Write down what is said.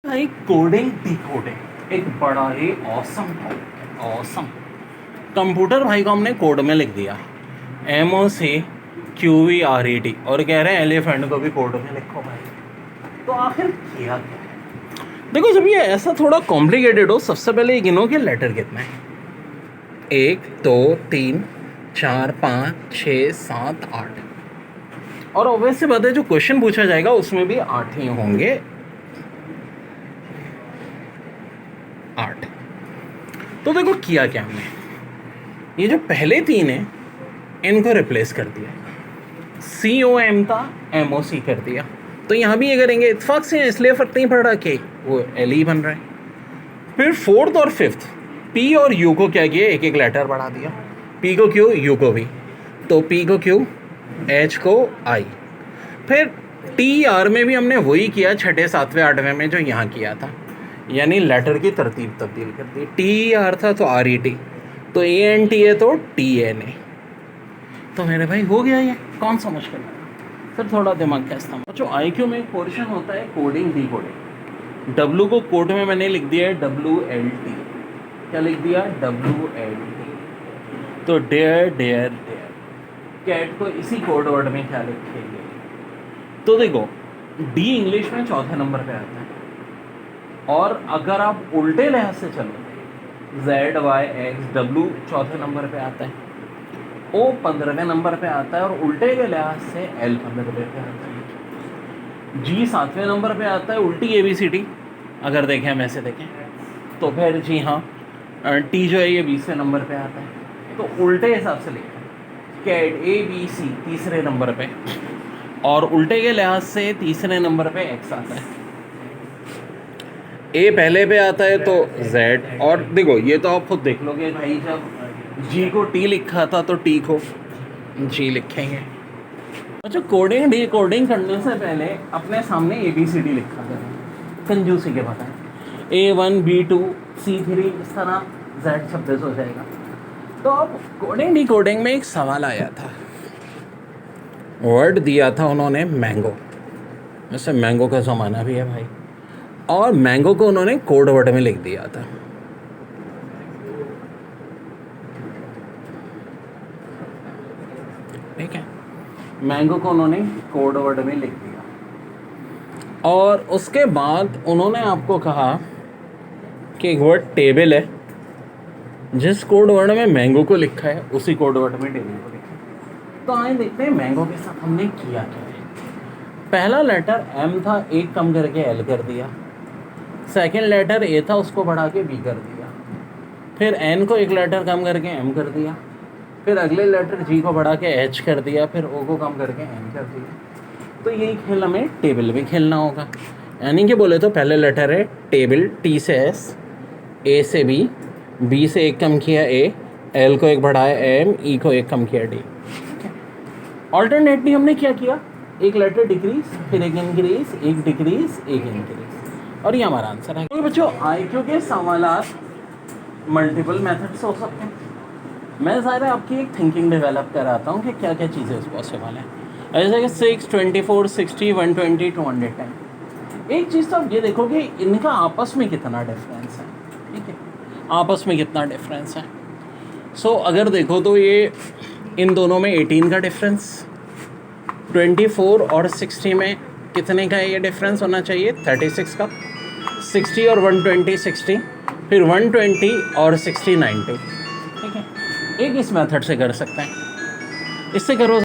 भाई coding decoding एक बड़ा ही ऑसम टॉपिक है। ऑसम कंप्यूटर भाई को हमने कोड में लिख दिया MOCQUERED और कह रहे हैं एलिफेंट को भी कोड में लिखो भाई। तो आखिर किया क्या है? देखो, जब ये ऐसा थोड़ा कॉम्प्लिकेटेड हो, सबसे पहले ये गिनो कि लेटर कितने हैं। 1 2 3 4 5 6 7 8 और ऑब्वियस सी बात है, जो क्वेश्चन पूछा जाएगा उसमें भी 8 ही होंगे। 8। तो देखो किया क्या हमने, ये जो पहले 3 हैं इनको रिप्लेस कर दिया। COM था MOC कर दिया। तो यहाँ भी ये करेंगे, इत्फाक से इसलिए फर्क नहीं पड़ रहा कि वो LE बन रहा है। फिर 4th और 5th P और U को क्या किया, एक एक लेटर बढ़ा दिया। P को Q, U को V। तो P को Q, H को I। फिर TR में भी हमने वही किया 6ठे 7वें 8वें में जो यहाँ किया था, यानी लेटर की तरतीब तब्दील कर दी। TR था तो RET, तो ANT है तो TNA। तो मेरे भाई हो गया, ये कौन सा मुश्किल है। फिर थोड़ा दिमाग का इस्तेमाल। जो IQ में एक पोर्शन होता है कोडिंग डिकोडिंग। W को कोड में मैंने लिख दिया है WLT। क्या लिख दिया, WLT। तो डेयर डेयर डेयर। कैट को इसी कोड वर्ड में क्या लिखेंगे, तो देखो D इंग्लिश में 4थे नंबर पे आता है। और अगर आप उल्टे लिहाज से चलो, ZYXW 4थे नंबर पे आता है, O 15वें नंबर पे आता है, और उल्टे के लिहाज से L 15वें पे आता है। G 7वें नंबर पे आता है, उल्टी ABCD अगर देखें, हम ऐसे देखें तो फिर जी हाँ, T जो है ये 20वें नंबर पे आता है। तो उल्टे हिसाब से लिखें, कैट ABC 3रे नंबर पे, और उल्टे के लिहाज से 3रे नंबर पे X आता है। A पहले पे आता है तो Z, और देखो ये तो आप खुद देख लोगे भाई, जब G को T लिखा था तो T को G लिखेंगे। अच्छा, कोडिंग डिकोडिंग करने से पहले अपने सामने ABCD लिखा था, कंजूसी के बताएं, A1 B2 C3, इस तरह Z26 हो जाएगा। तो अब कोडिंग डिकोडिंग में एक सवाल आया था, वर्ड दिया था उन्होंने मैंगो, वैसे मैंगो का ज़माना भी है भाई, और मैंगो को उन्होंने कोड वर्ड में लिख दिया था। ठीक है, मैंगो को उन्होंने कोड वर्ड में लिख दिया, और उसके बाद उन्होंने आपको कहा कि एक वर्ड टेबल है, जिस कोड वर्ड में मैंगो को लिखा है उसी कोड वर्ड में टेबल को लिखा है। तो आए देखते हैं मैंगो के साथ हमने किया क्या है। पहला लेटर M था, एक कम करके L कर दिया। सेकेंड लेटर A था, उसको बढ़ा के B कर दिया। फिर N को एक लेटर कम करके M कर दिया। फिर अगले लेटर G को बढ़ा के H कर दिया। फिर O को कम करके N कर दिया। तो यही खेल हमें टेबल में खेलना होगा। यानी कि बोले तो पहले लेटर है टेबल, T से S, A से B, B से एक कम किया A, L को एक बढ़ाया M, E को एक कम किया D। ऑल्टरनेटली हमने क्या किया, एक लेटर डिक्रीज, फिर एक इंक्रीज, एक डिक्रीज, एक इंक्रीज, और ये हमारा आंसर है। तो बच्चों, IQ के सवालात मल्टीपल मेथड से हो सकते हैं। मैं ज़्यादा आपकी एक थिंकिंग डेवलप कराता हूँ कि क्या क्या चीज़ें इस पॉसिबल हैं, जैसे कि 6, 24, 60, 120, 210। एक चीज़ तो आप ये देखो कि इनका आपस में कितना डिफरेंस है। ठीक है, आपस में कितना डिफरेंस है। सो अगर देखो तो ये इन दोनों में 18 का डिफरेंस, 24 और 60 में कितने का ये डिफरेंस होना चाहिए, 36 का। 60 और 120 60, फिर 120 और 60 90। ठीक है, एक इस मेथड से कर सकते हैं, इससे करो